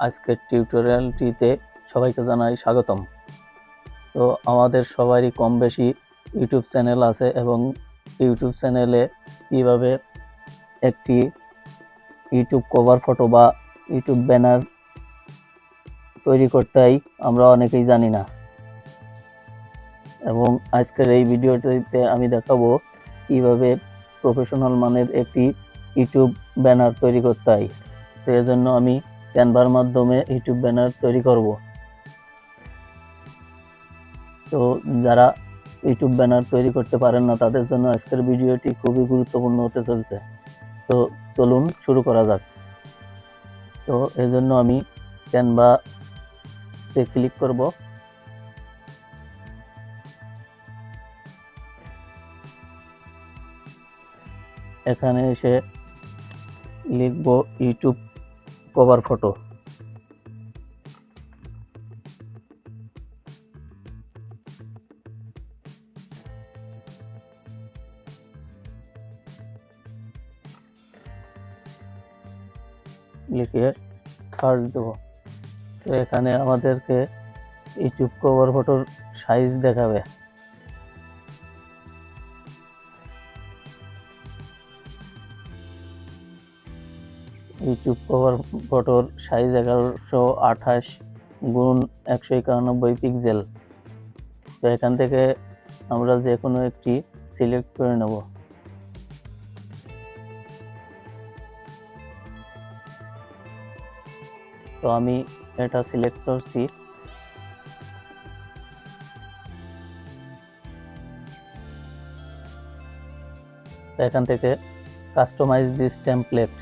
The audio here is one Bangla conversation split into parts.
আজকের টিউটোরিয়ালটিতে সবাইকে জানাই স্বাগতম। তো আমাদের সবারই কম বেশি ইউটিউব চ্যানেল আছে এবং ইউটিউব চ্যানেলে কীভাবে একটি ইউটিউব কভার ফটো বা ইউটিউব ব্যানার তৈরি করতে হয় আমরা অনেকেই জানি না, এবং আজকের এই ভিডিওটিতে আমি দেখাবো কীভাবে প্রফেশনাল মানের একটি ইউটিউব ব্যানার তৈরি করতে হয়। তো এজন্য আমি ক্যানভার মাধ্যমে ইউটিউব ব্যানার তৈরি করব। তো যারা ইউটিউব ব্যানার তৈরি করতে পারেন না তাদের জন্য আজকের ভিডিওটি খুবই গুরুত্বপূর্ণ হতে চলছে। তো চলুন শুরু করা যাক। তো এজন্য আমি ক্যানভাতে ক্লিক করব। এখানে এসে লিখব ইউটিউব কভার ফটো। লিখে সার্চ দেব। তো এখানে আমাদেরকে ইউটিউব কভার ফটোর সাইজ দেখাবে। ইউটিউব কভার ফটোর সাইজ 1128 গুণ 191 পিক্সেল। তো এখান থেকে আমরা যে কোনো একটি সিলেক্ট করে নেব। তো আমি এটা সিলেক্ট করছি। তো এখান থেকে কাস্টমাইজ দিস টেমপ্লেট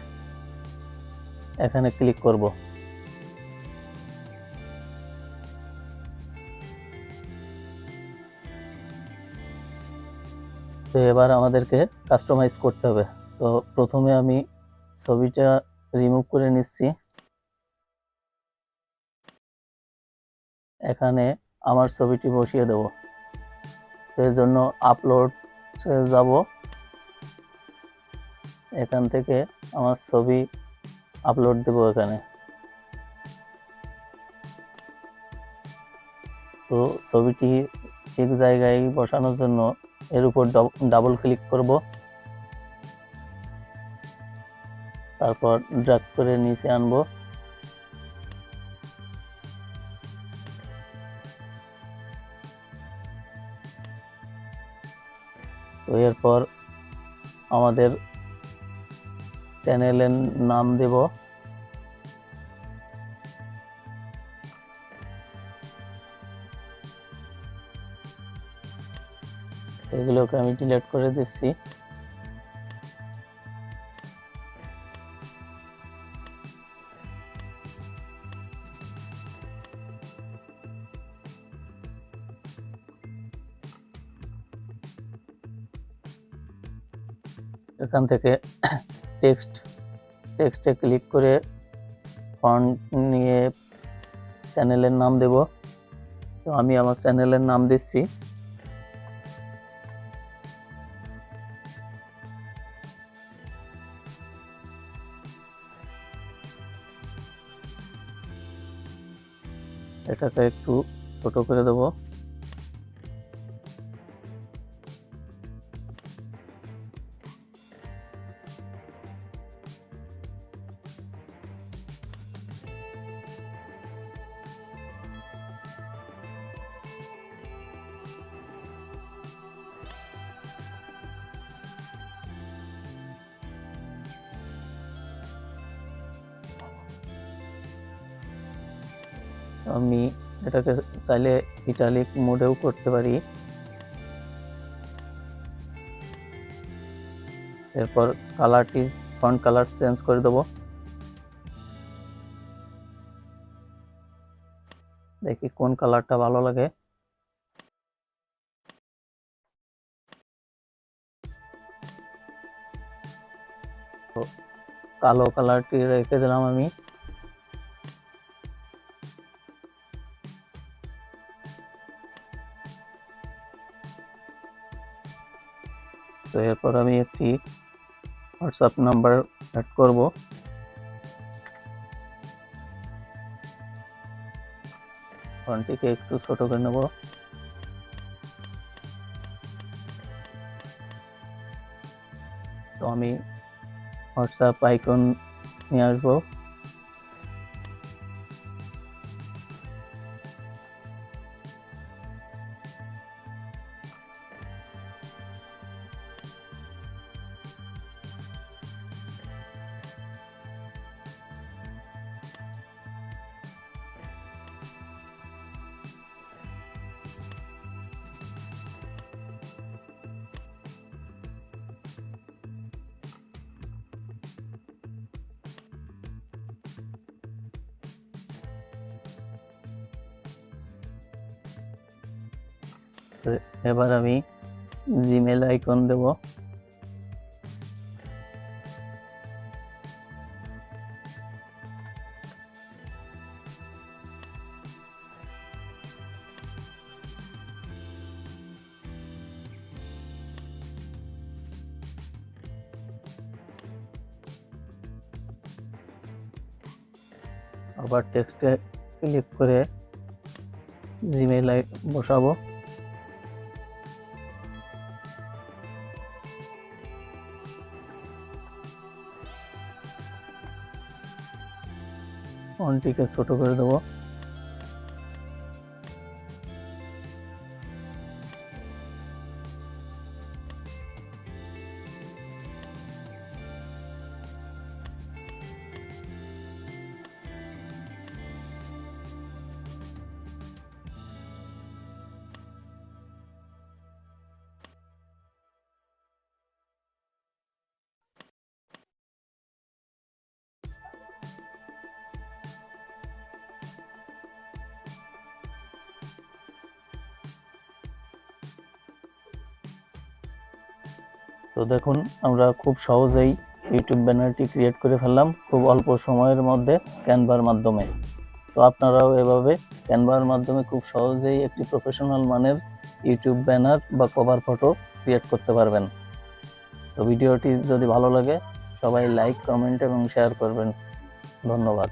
এখানে ক্লিক করব। তো এবার আমাদেরকে কাস্টমাইজ করতে হবে। তো প্রথমে আমি ছবিটা রিমুভ করে নিচ্ছি। এখানে আমার ছবিটি বসিয়ে দেব। তো এর জন্য আপলোড যাব। এখান থেকে আমার ছবি আপলোড দেব এখানে। তো ছবিটি ঠিক জায়গায় বসানোর জন্য এর উপর ডাবল ক্লিক করব। তারপর ড্র্যাগ করে নিচে আনব। তো এরপর আমাদের চ্যানেলের নাম দেব। এগুলোকে আমি ডিলিট করে দিচ্ছি। এখান থেকে টেক্সটে ক্লিক করে ফন্ট নিয়ে চ্যানেলের নাম দেব। তো আমি আমার চ্যানেলের নাম দিচ্ছি। এটাকে একটু ছোট করে দেব। আমি এটাকে চাইলে ইটালিক মোডেও করতে পারি। এরপর কালারটি ফন্ট কালার চেঞ্জ করে দেব। দেখি কোন কালারটা ভালো লাগে। তো কালো কালারটি রেখে দিলাম আমি। তো এরপর আমি একটি হোয়াটসঅ্যাপ নাম্বার অ্যাড করব। ফন্টটিকে একটু ছোট করে নেব। তো আমি হোয়াটসঅ্যাপ আইকন নিয়ে আসবো। তো এবার আমি জিমেল আইকন দেব। আবার টেক্সটে ক্লিক করে জিমেল বসাবো। ফন্টটিকে ছোট করে দেবো। তো দেখুন, আমরা খুব সহজেই ইউটিউব ব্যানারটি ক্রিয়েট করে ফেললাম খুব অল্প সময়ের মধ্যে ক্যানভার মাধ্যমে। তো আপনারাও এভাবে ক্যানভার মাধ্যমে খুব সহজেই একটি প্রফেশনাল মানের ইউটিউব ব্যানার বা কভার ফটো ক্রিয়েট করতে পারবেন। তো ভিডিওটি যদি ভালো লাগে সবাই লাইক, কমেন্ট এবং শেয়ার করবেন। ধন্যবাদ।